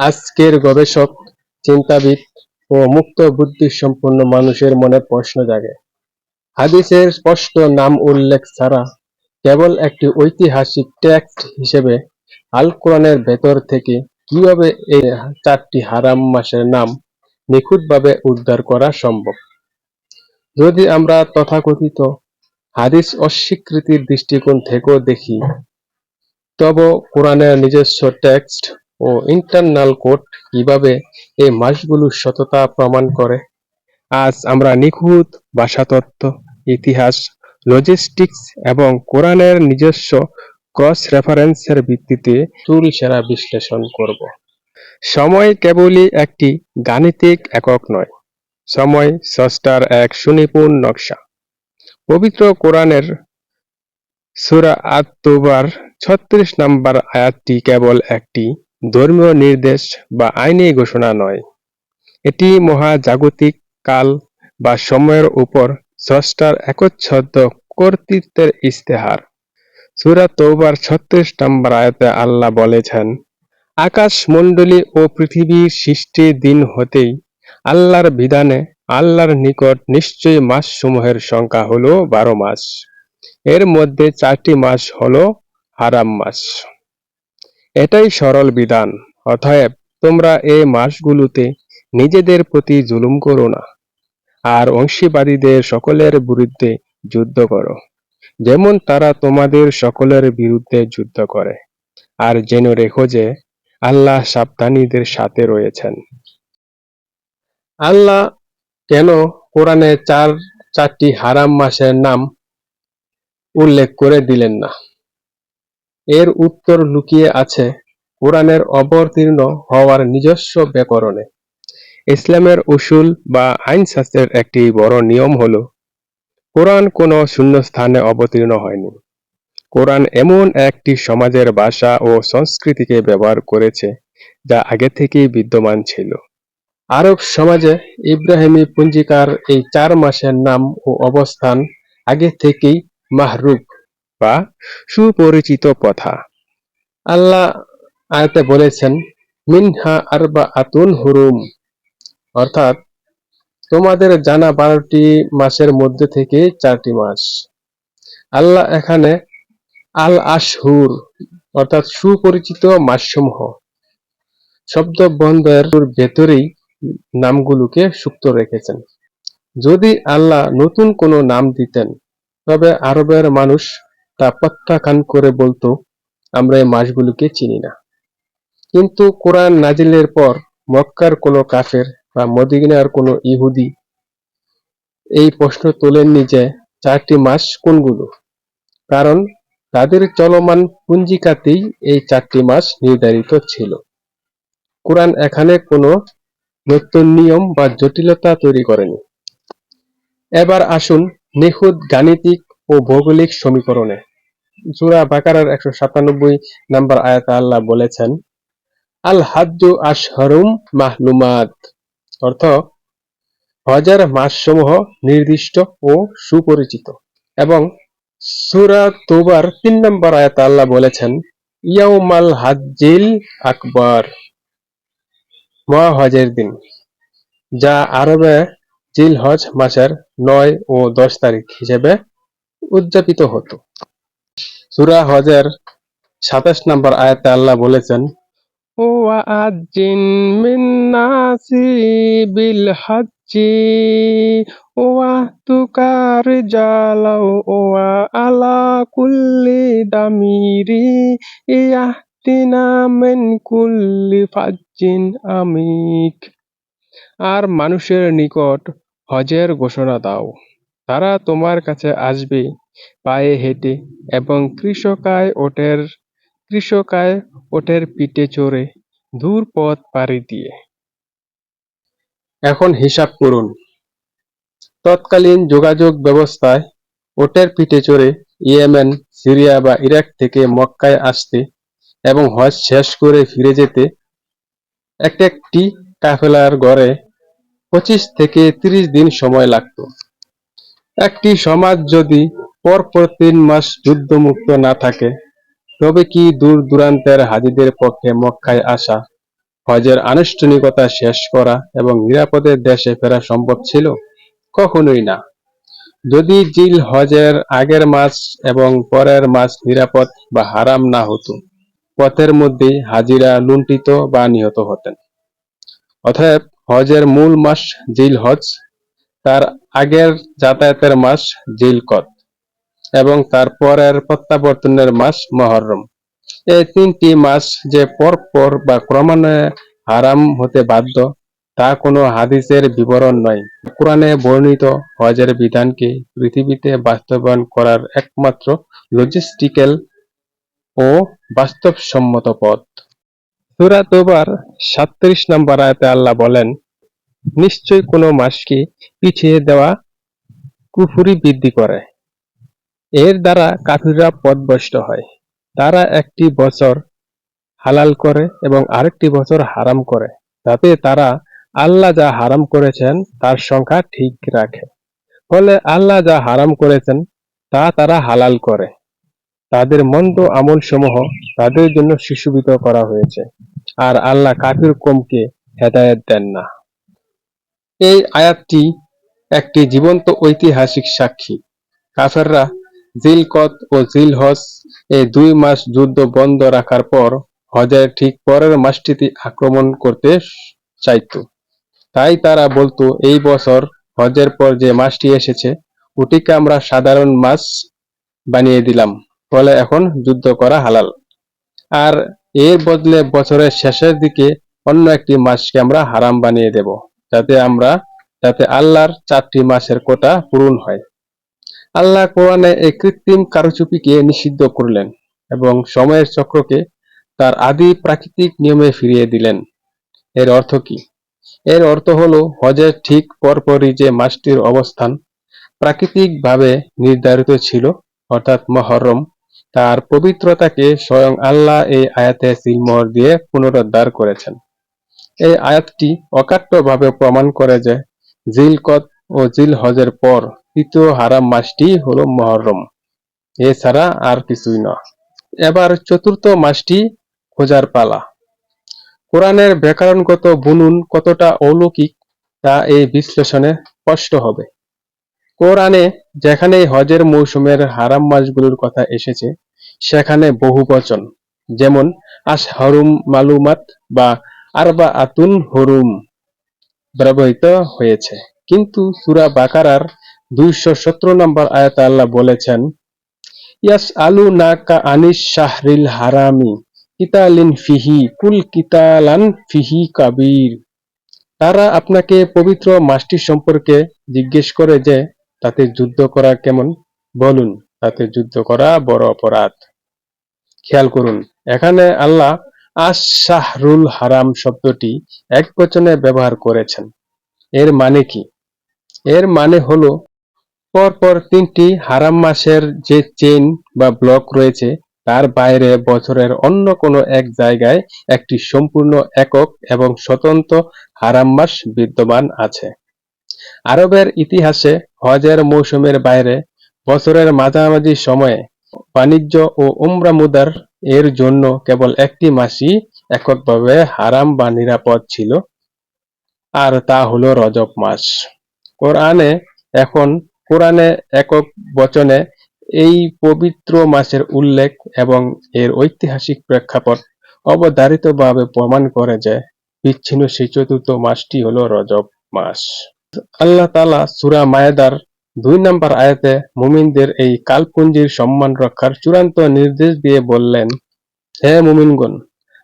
আজকের গবেষক, চিন্তাবিদ ও মুক্ত বুদ্ধিসম্পন্ন মানুষের মনে প্রশ্ন জাগে, হাদিসের স্পষ্ট নাম উল্লেখ ছাড়া কেবল একটি ঐতিহাসিক টেক্সট হিসেবে আল কোরআনের ভেতর থেকে কিভাবে এই 4টি হারাম মাসের নাম নিখুঁতভাবে উদ্ধার করা সম্ভব। যদি আমরা তথাকথিত হাদিস অস্বীকৃতির দৃষ্টিকোণ থেকেও দেখি, তবে কোরআনের নিজস্ব টেক্সট ও ইন্টারনাল কোড কিভাবে এই মাসগুলোর সততা প্রমাণ করে। আজ আমরা নিখুঁত ভাষাতত্ত্ব, ইতিহাস, লজিস্টিক্স এবং কোরআনের নিজস্ব ক্রস রেফারেন্সের ভিত্তিতে চুলচেরা বিশ্লেষণ করব। সময় কেবলই একটি গাণিতিক একক নয়, সময় স্রষ্টার এক সুনিপুণ নকশা। পবিত্র কোরআনের সূরা আত-তওবার ৩৬ নম্বর আয়াতটি কেবল একটি ধর্মীয় নির্দেশ বা আইনি ঘোষণা নয়, এটি মহাজাগতিক কাল বা সময়ের উপর স্রষ্টার একচ্ছত্র কর্তৃত্বের ইস্তেহার। সূরা তওবার ৩৬ নম্বর আয়াতে আল্লাহ বলেছেন, আকাশমণ্ডলী ও পৃথিবীর সৃষ্টির দিন হতেই আল্লাহর বিধানে আল্লাহর নিকট নিশ্চয়ই মাসসমূহের সংখ্যা হল 12 মাস, এর মধ্যে 4টি মাস হল হারাম মাস। এটাই সরল বিধান। অতএব তোমরা এই মাসগুলোতে নিজেদের প্রতি জুলুম করো না, আর অংশীবাদীদের সকলের বিরুদ্ধে যুদ্ধ করো, যেমন তারা তোমাদের সকলের বিরুদ্ধে যুদ্ধ করে। আর জেনে রেখো যে আল্লাহ সাবধানীদের সাথে রয়েছেন। আল্লাহ কেন কোরআনে 4টি হারাম মাসের নাম উল্লেখ করে দিলেন না? এর উত্তর লুকিয়ে আছে কোরআনের অবতীর্ণ হওয়ার নিজস্ব ব্যাকরণে। ইসলামের উসুল বা আইনশাস্ত্রের একটি বড় নিয়ম হল, কোরআন কোনো শূন্যস্থানে অবতীর্ণ হয়নি। কোরআন এমন একটি সমাজের ভাষা ও সংস্কৃতিকে ব্যবহার করেছে যা আগে থেকেই বিদ্যমান ছিল। আরব সমাজে ইব্রাহিমী পঞ্জিকার এই 4 মাসের নাম ও অবস্থান আগে থেকেই মাহরুফ বা সুপরিচিত প্রথা। আল্লাহ আয়াতে বলেছেন, মিনহা আরবাআতুন হুরুম, অর্থাৎ তোমাদের জানা 12টি মাসের মধ্যে থেকে 4টি মাস। আল্লাহ এখানে আল আশহুর অর্থাৎ সুপরিচিত মাসসমূহ শব্দবন্ধের ভেতরেই নামগুলোকে সুপ্ত রেখেছেন। যদি আল্লাহ নতুন কোনো নাম দিতেন, তবে আরবের মানুষ তা প্রত্যাখ্যান করে বলতো, আমরা এই মাসগুলোকে চিনি না। কিন্তু কোরআন নাজিলের পর মক্কার কোনো কাফের বা মদিনার কোনো ইহুদি এই প্রশ্ন তোলেননি যে 4টি মাস কোনগুলো, কারণ তাদের চলমান পঞ্জিকাতেই এই 4টি মাস নির্ধারিত ছিল। কোরআন এখানে কোনো নতুন নিয়ম বা জটিলতা তৈরি করেনি। এবার আসুন নিখুঁত গাণিতিক ও ভৌগোলিক সমীকরণে। সূরা বাকারার 197 নম্বর আয়াতে আল্লাহ বলেছেন, আল হাজ্জু আশহারুম মাহলুমাত, অর্থ হজের মাসসমূহ নির্দিষ্ট ও সুপরিচিত। এবং সূরা তওবার 3 নম্বর আয়াতে আল্লাহ বলেছেন, ইয়াউমাল হাজ্জিল আকবার, মহাহজের দিন, যা আরবে জিলহজ মাসের 9 ও 10 তারিখ হিসেবে উদযাপিত হতো। সূরা হজের 27 নম্বর আয়াতে আল্লাহ বলেছেন, ওয়াআজ্জিন মিন্নাসি বিল হাজ্জি ওয়াতুকার জালাও ওয়া আলা কুল্লি দামিরি ইয়াহতিনা মিন কুল্লি ফাজ্জিন আমিক। আর মানুষের নিকট হজের ঘোষণা দাও, তারা তোমার কাছে আসবে পায়ে হেঁটে এবং কৃষকায় ওটের পিঠে চড়ে দূর পথ পাড়ি দিয়ে। এখন হিসাব করুন, তৎকালীন যোগাযোগ ব্যবস্থায় ওটের পিঠে চড়ে ইয়েমেন, সিরিয়া বা ইরাক থেকে মক্কায় আসতে এবং হজ শেষ করে ফিরে যেতে একটি কাফেলার গড়ে 25 থেকে 30 দিন সময় লাগত। একটি সমাজ যদি পরপর 3 মাস যুদ্ধমুক্ত না থাকে, তবে কি দূর দূরান্তের হাজিদের পক্ষে মক্কায় আসা হজের আনুষ্ঠানিকতা শেষ করা এবং নিরাপদে দেশে ফেরা সম্ভব ছিল? কখনোই না। যদি জিল হজের আগের মাস এবং পরের মাস নিরাপদ বা হারাম না হতো, পথের মধ্যেই হাজিরা লুণ্ঠিত বা নিহত হতেন। অতএব হজের মূল মাস জিল হজ, তার আগের যাতায়াতের মাস জিলকদ এবং তার পরের প্রত্যাবর্তনের মাস মুহররম। এই তিনটি মাস যে পরপর বা ক্রমান্বয়ে হারাম হতে বাধ্য, তা কোনো হাদিসের বিবরণ নয়, কোরআনে বর্ণিত হজের বিধানকে পৃথিবীতে বাস্তবায়ন করার একমাত্র লজিস্টিক্যাল ও বাস্তবসম্মত পথ। সূরা তওবার ৩৭ নম্বর আয়াতে আল্লাহ বলেন, নিশ্চয় কোনো মাসকে পিছিয়ে দেওয়া কুফরি বৃদ্ধি করে। এর দ্বারা কাফিররা পথভ্রষ্ট হয়। তারা একটি বছর হালাল করে এবং আরেকটি বছর হারাম করে, যাতে তারা আল্লাহ যা হারাম করেছেন তার সংখ্যা ঠিক রাখে। ফলে আল্লাহ যা হারাম করেছেন তা তারা হালাল করে। তাদের মন্দ আমলসমূহ তাদের জন্য সুশোভিত করা হয়েছে, আর আল্লাহ কাফির কওমকে হেদায়েত দেন না। এই আয়াতটি একটি জীবন্ত ঐতিহাসিক সাক্ষী। কাফেররা জিলকদ ও জিলহজ এই দুই মাস যুদ্ধ বন্ধ রাখার পর হজের ঠিক পরের মাসটিতে আক্রমণ করতে চাইত। তাই তারা বলতো, এই বছর হজের পর যে মাসটি এসেছে ওটিকে আমরা সাধারণ মাস বানিয়ে দিলাম, ফলে এখন যুদ্ধ করা হালাল। আর এর বদলে বছরের শেষের দিকে অন্য একটি মাসকে আমরা হারাম বানিয়ে দেব, যাতে আল্লাহর 4টি মাসের কোটা পূরণ হয়। আল্লাহ কোরআনে এই কৃত্রিম কারচুপিকে নিষিদ্ধ করলেন এবং সময়ের চক্রকে তার আদি প্রাকৃতিক নিয়মে ফিরিয়ে দিলেন। এর অর্থ কি? এর অর্থ হলো, হজের ঠিক পরপরই যে মাসটির অবস্থান প্রাকৃতিকভাবে নির্ধারিত ছিল, অর্থাৎ মুহররম, তার পবিত্রতাকে স্বয়ং আল্লাহ এই আয়াতে সিলমোহর দিয়ে পুনরুদ্ধার করেছেন। এই আয়াতটি অকাট্যভাবে প্রমাণ করে যে জিলকদ ও জিলহজের পর তৃতীয় হারাম মাসটি হলো মুহররম, এছাড়া আর কিছুই নয়। এবার চতুর্থ মাসটি খোঁজার পালা। কোরআনের ব্যাকরণগত বুনন কতটা অলৌকিক তা এই বিশ্লেষণে স্পষ্ট হবে। কোরআনে যেখানেই হজের মৌসুমের হারাম মাসগুলোর কথা এসেছে সেখানে বহুবচন, যেমন আশহারুম মালুমাত বা আরবাআতুন হুরুম ব্যবহৃত হয়েছে। কিন্তু সূরা বাকারার ২১৭ নম্বর আয়াতে আল্লাহ বলেছেন, ইয়াসআলুনাকা আনিশ শাহরিল হারামি কিতালিন ফিহি কুল কিতালান ফিহি কাবীর। তারা আপনাকে পবিত্র মাসটি সম্পর্কে জিজ্ঞেস করে যে তাতে যুদ্ধ করা কেমন? বলুন, তাতে যুদ্ধ করা বড় অপরাধ। খেয়াল করুন, এখানে আল্লাহ আশ-শাহরুল হারাম শব্দটি একবচনে ব্যবহার করেছেন। এর মানে কি? এর মানে হলো, পরপর 3টি হারাম মাসের যে চেইন বা ব্লক রয়েছে তার বাইরে বছরের অন্য কোনো এক জায়গায় একটি সম্পূর্ণ একক এবং স্বতন্ত্র হারাম মাস বিদ্যমান আছে। আরবের ইতিহাসে হজের মৌসুমের বাইরে বছরের মাঝামাঝি সময়ে বাণিজ্য ও উমরা মুদার এর জন্য কেবল একটি মাসই এককভাবে হারাম বা নিরাপদ ছিল, আর তা হলো রজব মাস। কোরআনে একক বচনে এই পবিত্র মাসের উল্লেখ এবং এর ঐতিহাসিক প্রেক্ষাপট অবধারিতভাবে প্রমাণ করে যে বিচ্ছিন্ন সেই চতুর্থ মাসটি হলো রজব মাস। আল্লাহ তাআলা সূরা মায়েদার ২ নম্বর আয়াতে মুমিনদের এই কালপুঞ্জির সম্মান রক্ষার চূড়ান্ত নির্দেশ দিয়ে বললেন, হে মুমিনগণ,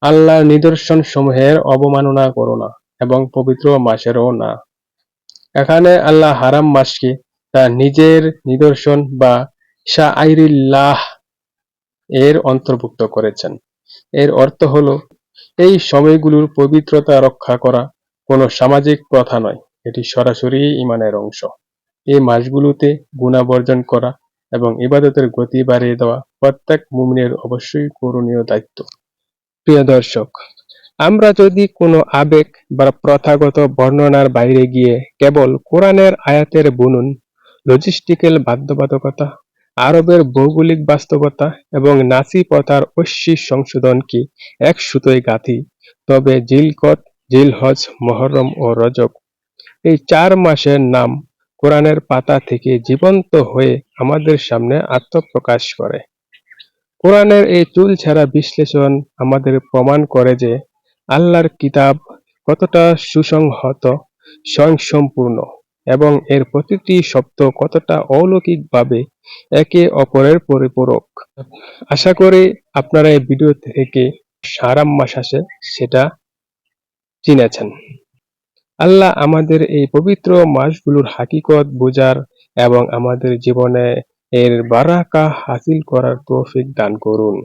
আল্লাহর নিদর্শন সমূহের অবমাননা করো না এবং পবিত্র মাসেরও না। এখানে আল্লাহ হারাম মাসকে তার নিজের নিদর্শন বা শাআইরিল্লাহ এর অন্তর্ভুক্ত করেছেন। এর অর্থ হলো, এই সময়গুলোর পবিত্রতা রক্ষা করা কোনো সামাজিক প্রথা নয়, এটি সরাসরি ঈমানের অংশ। এই মাসগুলোতে গুনাহ বর্জন করা এবং ইবাদতের গতি বাড়িয়ে দেওয়া প্রত্যেক মুমিনের অবশ্যই করণীয় দায়িত্ব। প্রিয় দর্শক, আমরা যদি কোনো আবেগ বা প্রথাগত বর্ণনার বাইরে গিয়ে কেবল কোরআনের আয়াতের বুনন, লজিস্টিক্যাল বাধ্যবাধকতা, আরবের ভৌগোলিক বাস্তবতা এবং নাসি প্রথার ঐশ্বিক সংশোধনকে এক সুতোয় গাঁথি, তবে জিলকদ, জিলহজ, মুহররম ও রজব এই ৪ মাসের নাম কোরআনের পাতা থেকে জীবন্ত হয়ে আমাদের সামনে আত্মপ্রকাশ করে। কোরআনের এই চুলছেঁড়া বিশ্লেষণ আমাদের প্রমাণ করে যে আল্লাহর কিতাব কতটা সুসংহত, স্বয়ংসম্পূর্ণ এবং এর প্রতিটি শব্দ কতটা অলৌকিকভাবে একে অপরের পরিপূরক। আশা করি আপনারা এই ভিডিও থেকে সারাম্মাস আছে সেটা চিনেছেন। আল্লাহ আমাদের এই পবিত্র মাসগুলোর হাকিকত বোঝার এবং আমাদের জীবনে এর বারাকা হাসিল করার তৌফিক দান করুন।